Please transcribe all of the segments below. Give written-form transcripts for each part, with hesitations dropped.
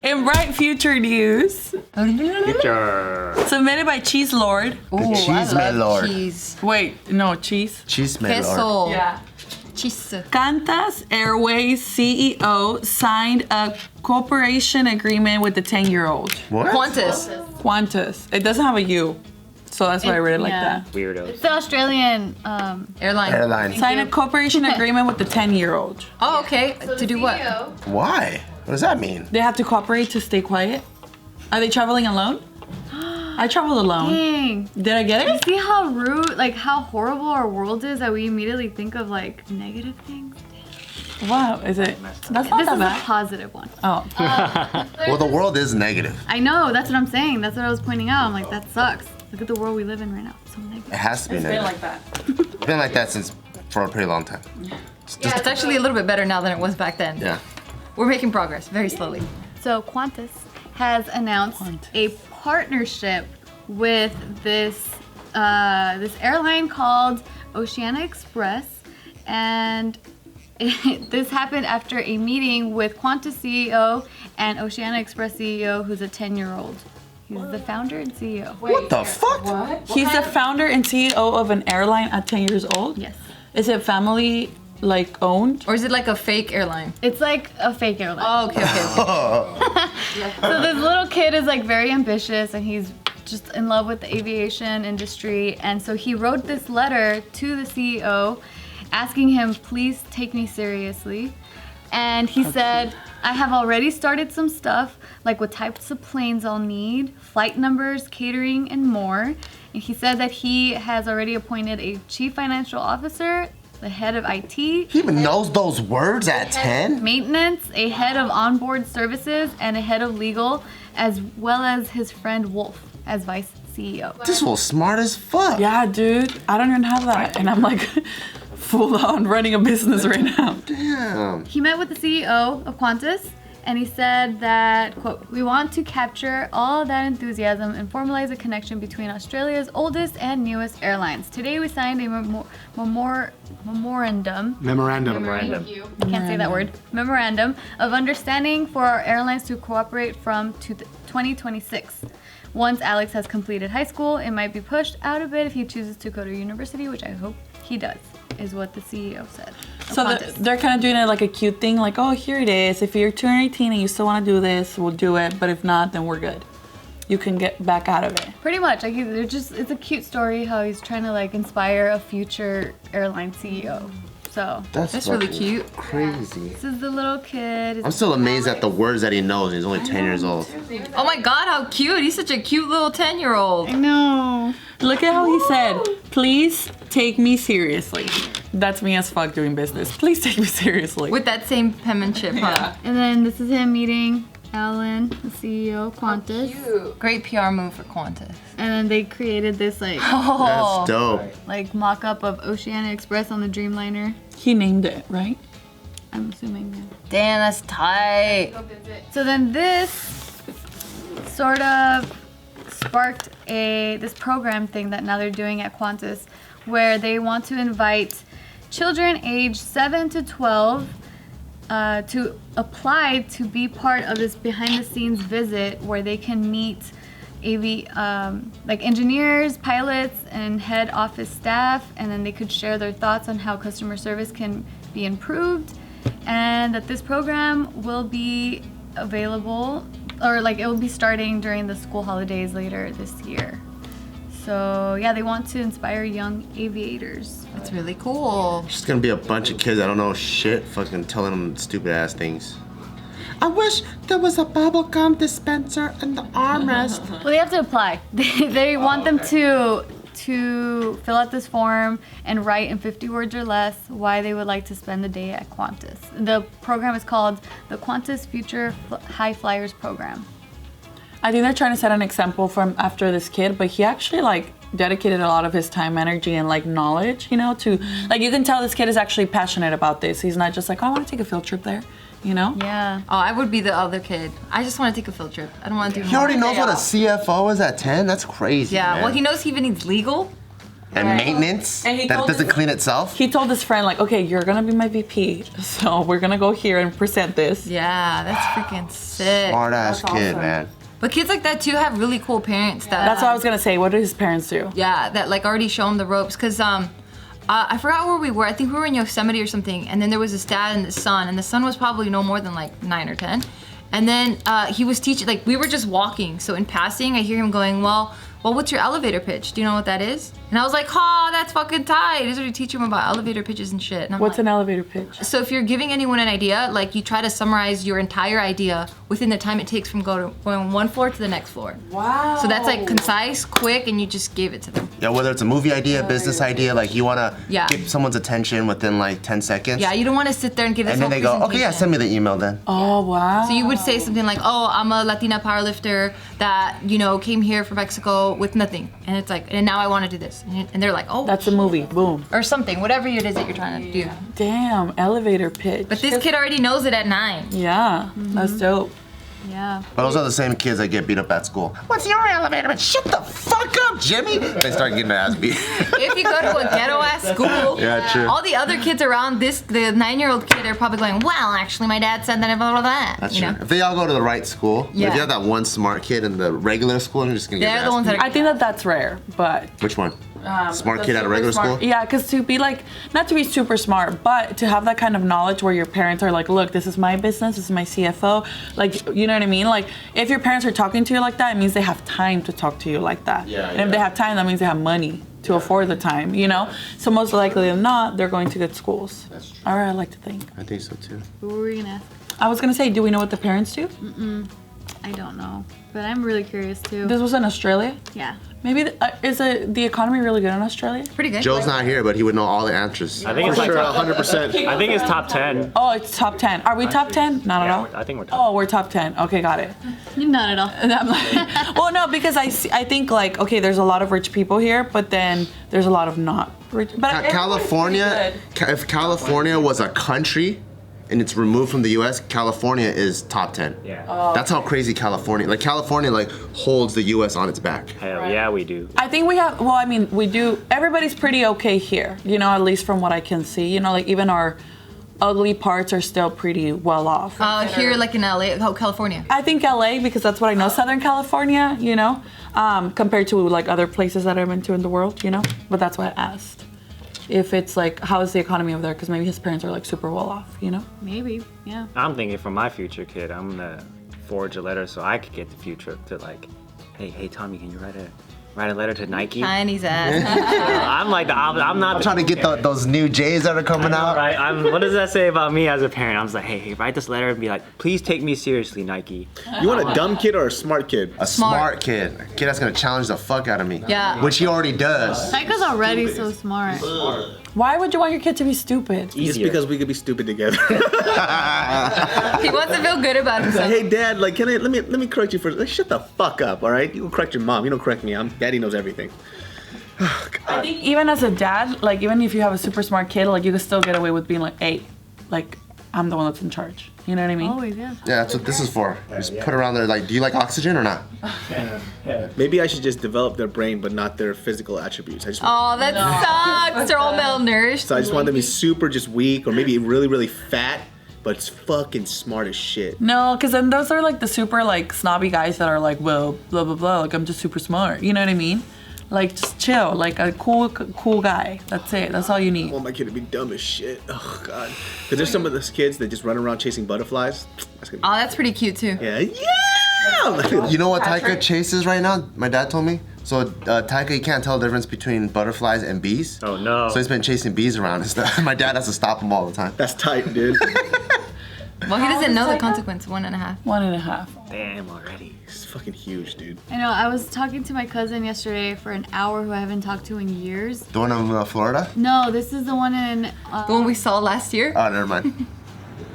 In bright future news, submitted by Cheese Lord. Ooh, Cheese I love Lord. cheese. Wait, no, cheese. Cheese Lord. Queso. Yeah. Cheese. Qantas Airways CEO signed a cooperation agreement with the 10-year-old. What? Qantas. It doesn't have a U, so that's why I read it like yeah. that. Weirdos. It's the Australian Airline. Signed a cooperation agreement with the 10-year-old. Oh, okay. So To the do what? CEO Why? What does that mean? They have to cooperate to stay quiet. Are they traveling alone? I traveled alone. Dang. Did I get it? See how rude, like how horrible our world is that we immediately think of like negative things? Wow, is it? That's not This that is a bad. positive one. Oh. Well, the world is negative. I know, that's what I'm saying. That's what I was pointing out. I'm like, that sucks. Look at the world we live in right now. It's so negative. It has to be It's been negative. like that. It's been like that since for a pretty long time. It's actually a little bit better now than it was back then. Yeah. We're making progress very slowly. So Qantas has announced a partnership with this airline called Oceania Express, and this happened after a meeting with Qantas CEO and Oceania Express CEO, who's a 10-year-old. He's the founder and CEO. What the fuck? He's the founder and CEO of an airline at 10 years old? Yes. Is it family like owned? Or is it like a fake airline? It's like a fake airline. Oh, okay. So this little kid is like very ambitious, and he's just in love with the aviation industry. And so he wrote this letter to the CEO asking him, please take me seriously. And he said, I have already started some stuff, like what types of planes I'll need, flight numbers, catering, and more. And he said that he has already appointed a chief financial officer, the head of IT. He even knows those words at 10? Maintenance, a head of onboard services, and a head of legal, as well as his friend Wolf as vice CEO. This fool's smart as fuck. Yeah, dude. I don't even have that. And I'm like full on running a business right now. Damn. He met with the CEO of Qantas, and he said that, quote, we want to capture all that enthusiasm and formalize a connection between Australia's oldest and newest airlines. Today we signed a memorandum. Memorandum. I can't say that word. Memorandum of understanding for our airlines to cooperate from 2026. Once Alex has completed high school, it might be pushed out a bit if he chooses to go to university, which I hope he does, is what the CEO said. So they're kind of doing it like a cute thing, like, oh, here it is. If you're 218 and you still want to do this, we'll do it. But if not, then we're good. You can get back out of it. Pretty much, like it's a cute story how he's trying to like inspire a future airline CEO. So That's really fucking cute. Crazy. this is the little kid. I'm still amazed at the words that he knows. He's only 10 years old. Oh my god, how cute. He's such a cute little 10-year-old. I know. Look at how he said, please take me seriously. That's me as fuck doing business. Please take me seriously. With that same penmanship, huh? And then this is him meeting Alan, the CEO of Qantas. Great PR move for Qantas. And then they created this like Oh. That's dope. like mock-up of Oceania Express on the Dreamliner. He named it, right? I'm assuming. Yeah. Damn, that's tight. So then this sort of sparked this program thing that now they're doing at Qantas, where they want to invite children aged 7 to 12 to apply to be part of this behind-the-scenes visit where they can meet like engineers, pilots, and head office staff, and then they could share their thoughts on how customer service can be improved, and that this program will be available, or like it will be starting during the school holidays later this year. So yeah, they want to inspire young aviators. That's really cool. It's just gonna be a bunch of kids that don't know shit fucking telling them stupid ass things. I wish there was a bubblegum dispenser in the armrest. Well, they have to apply. They want them to fill out this form and write in 50 words or less why they would like to spend the day at Qantas. The program is called the Qantas Future High Flyers Program. I think they're trying to set an example from after this kid, but he actually like dedicated a lot of his time, energy, and like knowledge, you know, to like you can tell this kid is actually passionate about this. He's not just like, oh, I want to take a field trip there, you know? Yeah. Oh, I would be the other kid. I just want to take a field trip. I don't want to do He already knows what a CFO is at 10? That's crazy. Yeah, man. well, he knows he even needs legal. and maintenance And he that told doesn't his- clean itself. He told his friend, like, okay, you're gonna be my VP, so we're gonna go here and present this. Yeah, that's freaking sick. Smart ass That's kid, awesome. man. But kids like that too have really cool parents that. That's what I was gonna say. What did his parents do? Yeah, that like already show him the ropes. Cause I forgot where we were. I think we were in Yosemite or something. And then there was this dad and this son, and the son was probably no more than like 9 or 10. And then he was teaching. Like we were just walking. So in passing, I hear him going, well, what's your elevator pitch? Do you know what that is? And I was like, oh, that's fucking tight. He's already teaching him about elevator pitches and shit. And I'm What's like, an elevator pitch? So if you're giving anyone an idea, like you try to summarize your entire idea within the time it takes from going one floor to the next floor. Wow. So that's like concise, quick, and you just gave it to them. Yeah, whether it's a movie idea, business idea, like you wanna Yeah. get someone's attention within like 10 seconds. Yeah, you don't want to sit there and give this And then whole they go, okay, yeah, presentation. send me the email then. Oh wow. So you would say something like, oh, I'm a Latina powerlifter that, came here from Mexico with nothing. And it's like, and now I want to do this. And they're like, oh. That's a movie. Boom. or something, whatever it is that you're trying to do. Damn, elevator pitch. But this kid already knows it at 9. Yeah, that's dope. Yeah. But those are the same kids that get beat up at school. What's your elevator? But shut the fuck up, Jimmy. They start getting their ass beat. If you go to a ghetto ass school, Yeah, true. all the other kids around the 9-year-old kid are probably going, well, actually, my dad said that, blah, blah, blah. That's you true. know? If they all go to the right school, Yeah. if you have that one smart kid in the regular school, you're just gonna get They're their the ass ones that beat. are. I think that that's rare, but Which one? Smart the kid at a super regular smart- school? Yeah, because to be like, not to be super smart, but to have that kind of knowledge where your parents are like, look, this is my business, this is my CFO. Like, you know what I mean? Like, if your parents are talking to you like that, it means they have time to talk to you like that. Yeah, and if they have time, that means they have money to afford the time, So most likely than not, they're going to good schools. That's true. All right, I like to think. I think so too. What were we gonna ask? I was going to say, do we know what the parents do? I don't know, but I'm really curious too. This was in Australia? Yeah. Maybe, is the economy really good in Australia? Pretty good. Joe's not here, but he would know all the answers. I think it's like Sure, top, 100%. I think it's top 10. Oh, it's top 10. Are we top 10? Not at Yeah, all? I think we're top. Oh, we're top 10. Okay, got it. Not at all. And I'm like, well, no, because I think like, okay, there's a lot of rich people here, but then there's a lot of not rich. But everyone's California, pretty if California was a country and it's removed from the U.S., California is top 10. Yeah. That's how crazy California, California holds the U.S. on its back. Hell yeah, we do. I think we have. Well, I mean, we do. Everybody's pretty okay here. At least from what I can see. Like even our ugly parts are still pretty well off. Here, like in LA, California. I think LA, because that's what I know, Southern California, compared to like other places that I've been to in the world, But that's why I asked. If it's like, how is the economy over there? Because maybe his parents are like super well off, Maybe. Yeah. I'm thinking for my future kid, I'm gonna forge a letter so I could get the future to like, hey Tommy, can you write a letter to Nike? Chinese ass. I'm like, I'm not. I'm trying to get those new J's that are coming out. Right? What does that say about me as a parent? I'm just like, hey, write this letter and be like, please take me seriously, Nike. You want a dumb kid or a smart kid? A smart kid. A kid that's gonna challenge the fuck out of me. Yeah. Which he already does. Tyka's already so smart. Why would you want your kid to be stupid? Just because we could be stupid together. He wants to feel good about Like, himself. hey dad, let me correct you first. Shut the fuck up, all right? You go correct your mom. You don't correct me. Daddy knows everything. I think even as a dad, like even if you have a super smart kid, like you can still get away with being like, hey, like I'm the one that's in charge. You know what I mean? Always, yeah. Yeah, that's what this is for. Just put around there do you like oxygen or not? Maybe I should just develop their brain, but not their physical attributes. Oh, that sucks. They're all malnourished. So I just want them to be super just weak, or maybe really, really fat, but it's fucking smart as shit. No, because then those are like the super like snobby guys that are like, well, blah blah blah. Like I'm just super smart. You know what I mean? Like just chill, like a cool guy. That's it. That's all you I need. want my kid to be dumb as shit. Oh god. Because there's some of those kids that just run around chasing butterflies. That's gonna be, Oh, that's pretty cute too. yeah. You know what Taika chases right now? My dad told me. So Taika, he can't tell the difference between butterflies and bees. Oh no. So he's been chasing bees around and stuff. My dad has to stop him all the time. That's tight, dude. Well, he doesn't know the Psycho? consequence. 1.5. 1.5. Damn already. It's fucking huge, dude. I know. I was talking to my cousin yesterday for an hour who I haven't talked to in years. The one in Florida? No, this is the one in. The one we saw last year. Oh, never mind.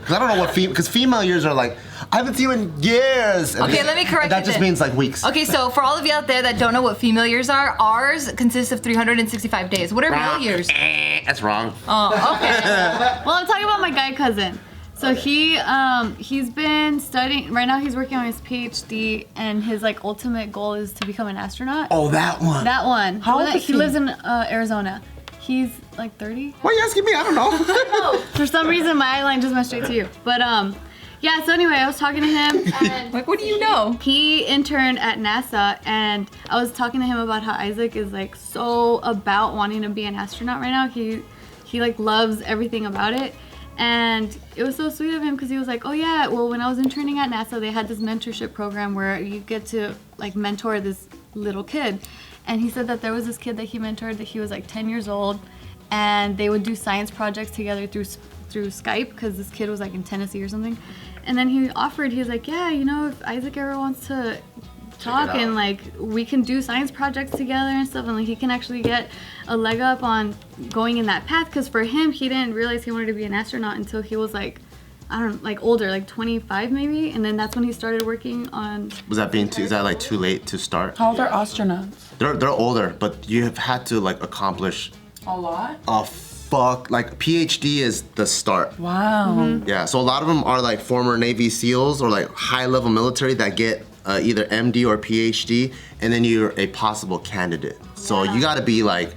Because I don't know what because female years are like, I haven't seen you in years. And Okay, let me correct That it just then. means like weeks. Okay, so for all of you out there that don't know what female years are, ours consists of 365 days. What are male years? That's wrong. Oh, okay. Well, I'm talking about my guy cousin. So he's been studying. Right now, he's working on his PhD, and his like ultimate goal is to become an astronaut. Oh, that one. That one. How old is He he? lives in Arizona. He's like 30. Why are you asking me? I don't know. For some reason, my eye line just went straight to you. But yeah. So anyway, I was talking to him, and Like, what do you know? he interned at NASA, and I was talking to him about how Isaac is like so about wanting to be an astronaut right now. He like loves everything about it. And it was so sweet of him because he was like, oh yeah, well when I was interning at NASA, they had this mentorship program where you get to like mentor this little kid. And he said that there was this kid that he mentored that he was like 10 years old, and they would do science projects together through Skype because this kid was like in Tennessee or something. And then he was like, yeah, you know, if Isaac ever wants to talk and like we can do science projects together and stuff, and like he can actually get a leg up on going in that path, because for him, he didn't realize he wanted to be an astronaut until he was like, I don't know, like older, like 25 maybe, and then that's when he started working on. Is that like too late to start? How old are astronauts? They're older, but you have had to like accomplish A lot. a fuck, like PhD is the start. Wow. Yeah, so a lot of them are like former Navy SEALs or like high level military that get either MD or PhD, and then you're a possible candidate. So you gotta be like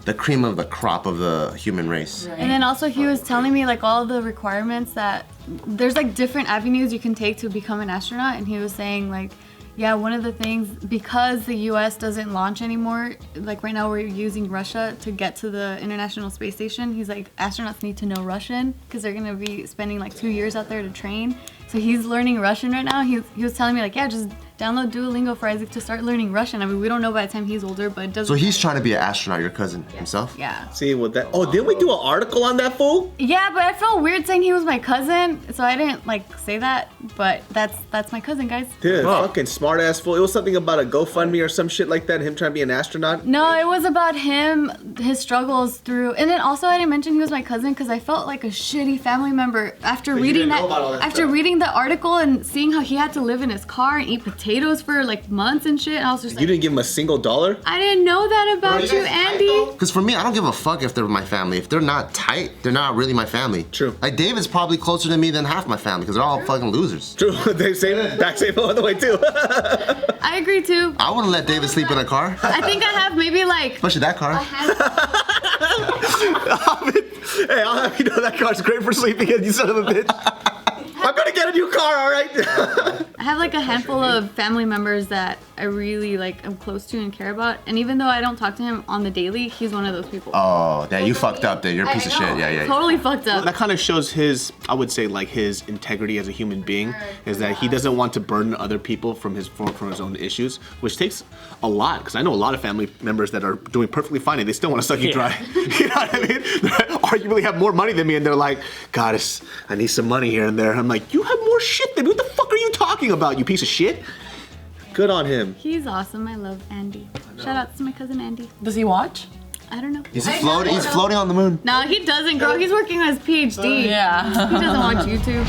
the cream of the crop of the human race. And then also he was telling me like all the requirements that there's like different avenues you can take to become an astronaut, and he was saying like, yeah, one of the things, because the US doesn't launch anymore, like right now we're using Russia to get to the International Space Station. He's like, astronauts need to know Russian because they're gonna be spending like 2 years out there to train. So he's learning Russian right now. He was telling me like, yeah, just download Duolingo for Isaac to start learning Russian. I mean, we don't know by the time he's older, but it doesn't. So he's trying to be an astronaut, your cousin himself? Yeah. See what that? Oh, didn't we do an article on that fool? Yeah, but I felt weird saying he was my cousin, so I didn't like say that. But that's my cousin, guys. Dude, fucking smart ass fool. It was something about a GoFundMe or some shit like that. Him trying to be an astronaut. No, it was about him, his struggles through, and then also I didn't mention he was my cousin because I felt like a shitty family member after reading didn't know about all that after stuff. reading the article and seeing how he had to live in his car and eat potatoes for like months and shit. And I was just You like, didn't give him a single dollar? I didn't know that about you, Andy. Because for me, I don't give a fuck if they're my family. If they're not tight, they're not really my family. True. Like David's probably closer to me than half my family because they're all fucking losers. True. They say back safe all the way too. I agree too. I wouldn't let David sleep in a car, I think I have maybe like especially that car. Hey, I'll have you know that car's great for sleeping in, you son of a bitch. I'm gonna get a new car, all right? I have like a handful of family members that I really like am close to and care about, and even though I don't talk to him on the daily, he's one of those people. Oh, yeah, you fucked up then. You're a piece of shit. Yeah. Totally fucked up. That kind of shows his, I would say, like his integrity as a human being, is that he doesn't want to burden other people from his own issues, which takes a lot. Because I know a lot of family members that are doing perfectly fine and they still want to suck you dry. You know what I mean? They arguably have more money than me, and they're like, God, I need some money here and there. I'm like, you have more shit than me. What the fuck are you talking about, you piece of shit? Good on him. He's awesome. I love Andy. Shout out to my cousin Andy. Does he watch? I don't know. He's floating. He's floating on the moon. No, he doesn't, girl. He's working on his PhD. Yeah. He doesn't watch YouTube.